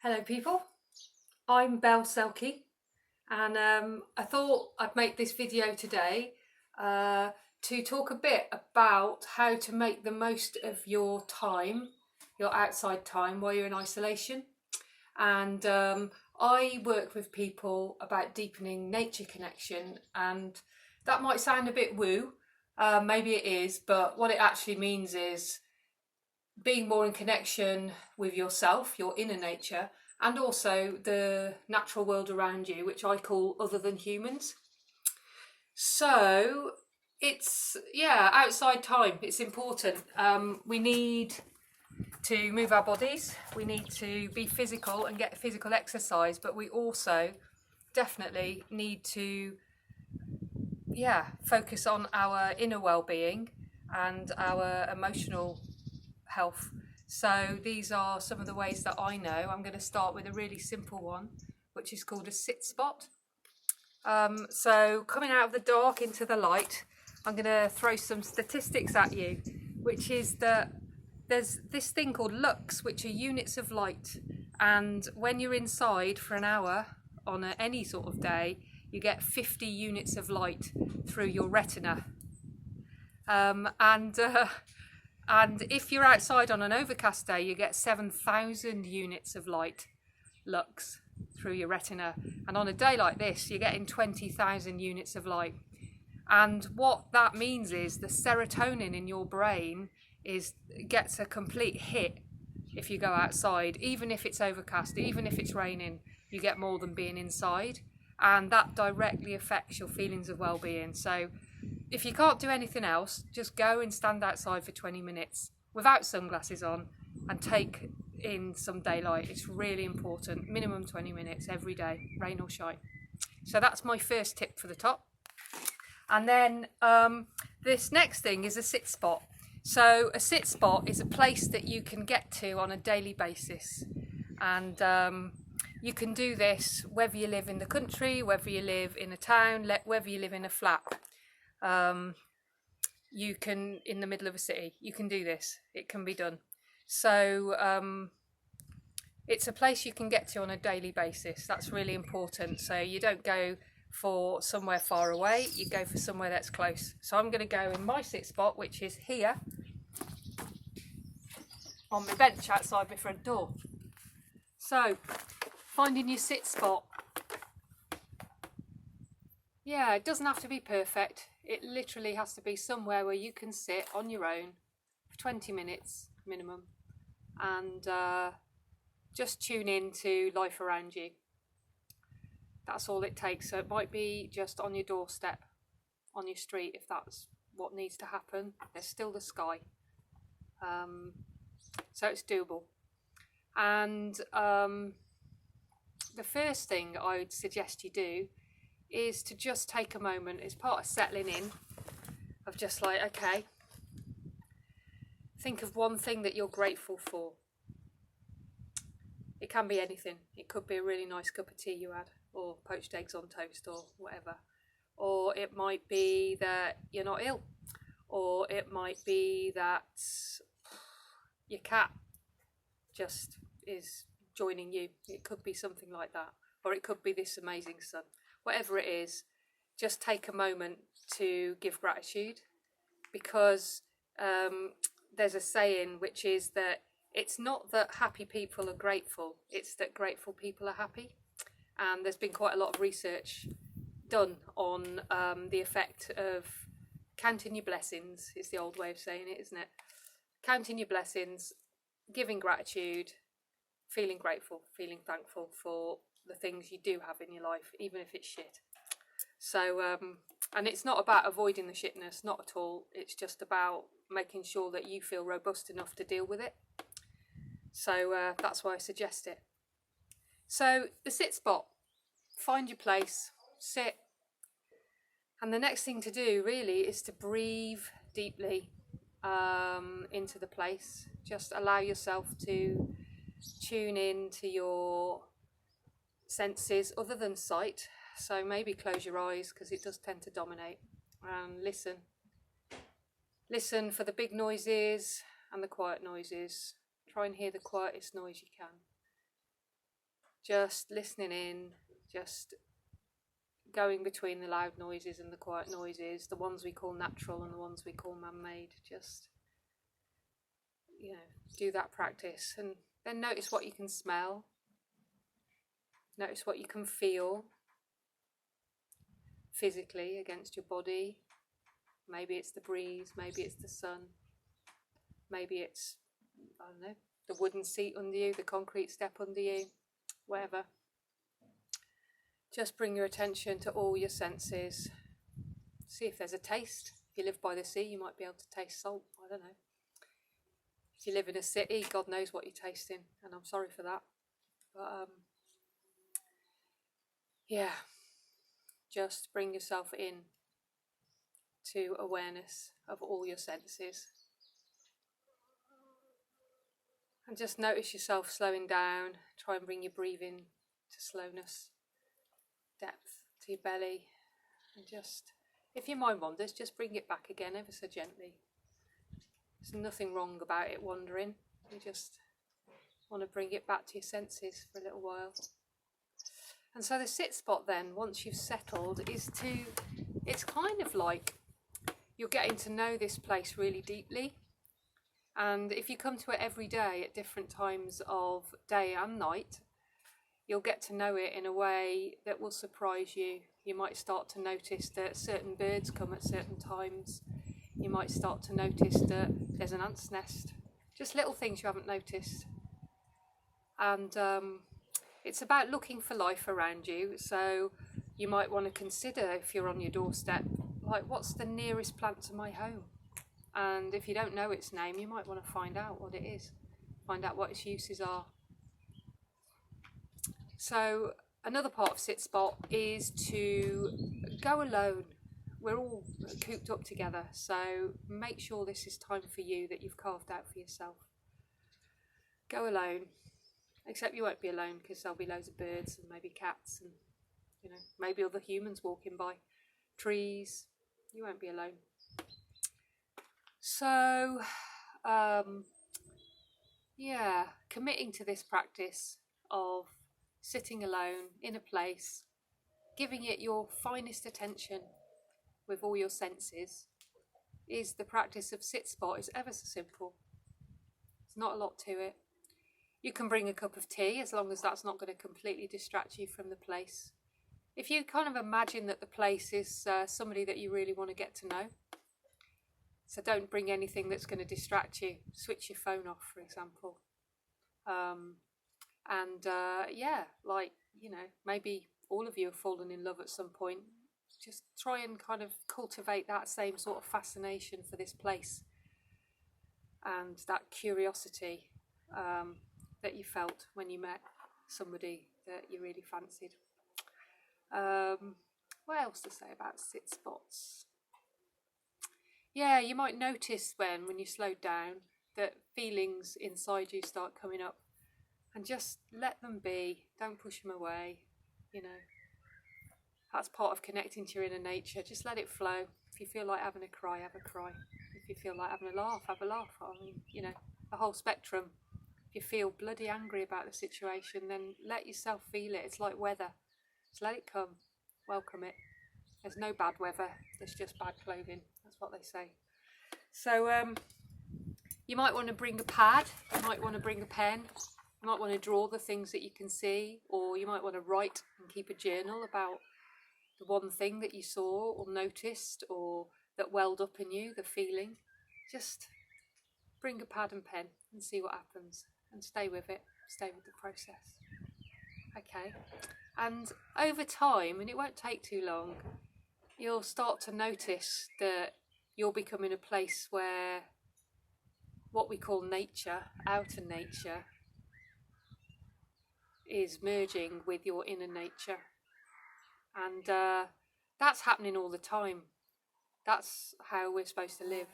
Hello people, I'm Selkie and I thought I'd make this video today to talk a bit about how to make the most of your time, your outside time while you're in isolation. And I work with people about deepening nature connection, and that might sound a bit woo, maybe it is, but what it actually means is being more in connection with yourself, your inner nature, and also the natural world around you, which I call other than humans. So it's, outside time. It's important. We need to move our bodies. We need to be physical and get physical exercise, but we also definitely need to, focus on our inner well-being and our emotional health. So these are some of the ways that I know. I'm going to start with a really simple one, which is called a sit spot. So coming out of the dark into the light, I'm going to throw some statistics at you, which is that there's this thing called lux, which are units of light. And when you're inside for an hour on any sort of day, you get 50 units of light through your retina. And if you're outside on an overcast day, you get 7,000 units of light, lux, through your retina. And on a day like this, you're getting 20,000 units of light. And what that means is the serotonin in your brain gets a complete hit if you go outside. Even if it's overcast, even if it's raining, you get more than being inside. And that directly affects your feelings of well-being. So if you can't do anything else, just go and stand outside for 20 minutes without sunglasses on and take in some daylight. It's really important. Minimum 20 minutes every day, rain or shine. So that's my first tip for the top. And then this next thing is a sit spot. So a sit spot is a place that you can get to on a daily basis. And you can do this whether you live in the country, whether you live in a town, whether you live in a flat. You can, in the middle of a city, you can do this. It can be done. So it's a place you can get to on a daily basis. That's really important. So you don't go for somewhere far away, you go for somewhere that's close. So I'm going to go in my sit spot, which is here on my bench outside my front door. So finding your sit spot. Yeah, it doesn't have to be perfect. It literally has to be somewhere where you can sit on your own for 20 minutes minimum and just tune in to life around you. That's all it takes. So it might be just on your doorstep, on your street, if that's what needs to happen. There's still the sky. So it's doable. And the first thing I would suggest you do is to just take a moment. It's part of settling in, of just like, okay, think of one thing that you're grateful for. It can be anything. It could be a really nice cup of tea you had, or poached eggs on toast, or whatever. Or it might be that you're not ill, or it might be that your cat just is joining you. It could be something like that, or it could be this amazing sun. Whatever it is, just take a moment to give gratitude, because there's a saying which is that it's not that happy people are grateful, it's that grateful people are happy. And there's been quite a lot of research done on the effect of counting your blessings. It's the old way of saying it, isn't it? Counting your blessings, giving gratitude, feeling grateful, feeling thankful for the things you do have in your life, even if it's shit. So, and it's not about avoiding the shitness, not at all. It's just about making sure that you feel robust enough to deal with it. So that's why I suggest it. So the sit spot, find your place, sit. And the next thing to do really is to breathe deeply into the place. Just allow yourself to tune in to your senses other than sight. So maybe close your eyes, because it does tend to dominate, and listen. Listen for the big noises and the quiet noises. Try and hear the quietest noise you can. just listening in, just going between the loud noises and the quiet noises, the ones we call natural and the ones we call man-made. Just, do that practice, and then notice what you can smell, notice what you can feel physically against your body. Maybe it's the breeze, maybe it's the sun, maybe it's, I don't know, the wooden seat under you, the concrete step under you, whatever. Just bring your attention to all your senses. See if there's a taste. If you live by the sea, you might be able to taste salt. I don't know. If you live in a city, God knows what you're tasting, and I'm sorry for that. But just bring yourself in to awareness of all your senses. And just notice yourself slowing down. Try and bring your breathing to slowness, depth to your belly. And just, if your mind wanders, just bring it back again ever so gently. There's nothing wrong about it wandering. You just want to bring it back to your senses for a little while. And so the sit spot then, once you've settled, it's kind of like you're getting to know this place really deeply. And if you come to it every day at different times of day and night, you'll get to know it in a way that will surprise you. You might start to notice that certain birds come at certain times. You might start to notice that there's an ant's nest. Just little things you haven't noticed. And it's about looking for life around you. So you might want to consider, if you're on your doorstep, like, what's the nearest plant to my home? And if you don't know its name, you might want to find out what it is. Find out what its uses are. So another part of sit spot is to go alone. We're all cooped up together, so make sure this is time for you that you've carved out for yourself. Go alone, except you won't be alone, because there'll be loads of birds and maybe cats and maybe other humans walking by, trees. You won't be alone. So committing to this practice of sitting alone in a place, giving it your finest attention with all your senses, is the practice of sit spot. It's ever so simple. There's not a lot to it. You can bring a cup of tea, as long as that's not going to completely distract you from the place. If you kind of imagine that the place is somebody that you really want to get to know, so don't bring anything that's going to distract you. Switch your phone off, for example. Maybe all of you have fallen in love at some point. Just try and kind of cultivate that same sort of fascination for this place and that curiosity that you felt when you met somebody that you really fancied. What else to say about sit spots? Yeah, you might notice when you slow down that feelings inside you start coming up, and just let them be. Don't push them away. That's part of connecting to your inner nature. Just let it flow. If you feel like having a cry, have a cry. If you feel like having a laugh, have a laugh. The whole spectrum. If you feel bloody angry about the situation, then let yourself feel it. It's like weather. Just let it come. Welcome it. There's no bad weather. There's just bad clothing. That's what they say. So you might want to bring a pad. You might want to bring a pen. You might want to draw the things that you can see, or you might want to write and keep a journal about the one thing that you saw or noticed or that welled up in you, the feeling. Just bring a pad and pen and see what happens, and stay with it, stay with the process. Okay, and over time, and it won't take too long, you'll start to notice that you're becoming a place where what we call nature, outer nature, is merging with your inner nature. And that's happening all the time. That's how we're supposed to live,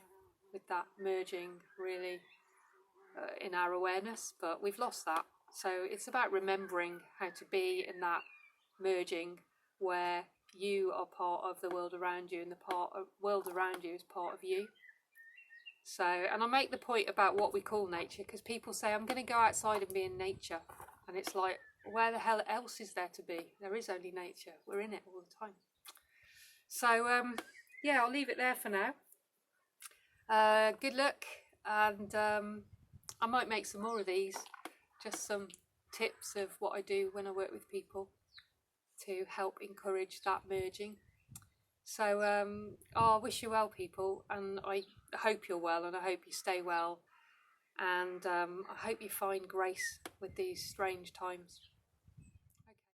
with that merging really in our awareness, but we've lost that. So it's about remembering how to be in that merging where you are part of the world around you and the world around you is part of you. So, and I make the point about what we call nature because people say, I'm going to go outside and be in nature. And it's like, where the hell else is there to be? There is only nature. We're in it all the time. So yeah, I'll leave it there for now. Good luck, and I might make some more of these, just some tips of what I do when I work with people to help encourage that merging. So I wish you well, people, and I hope you're well, and I hope you stay well, and I hope you find grace with these strange times.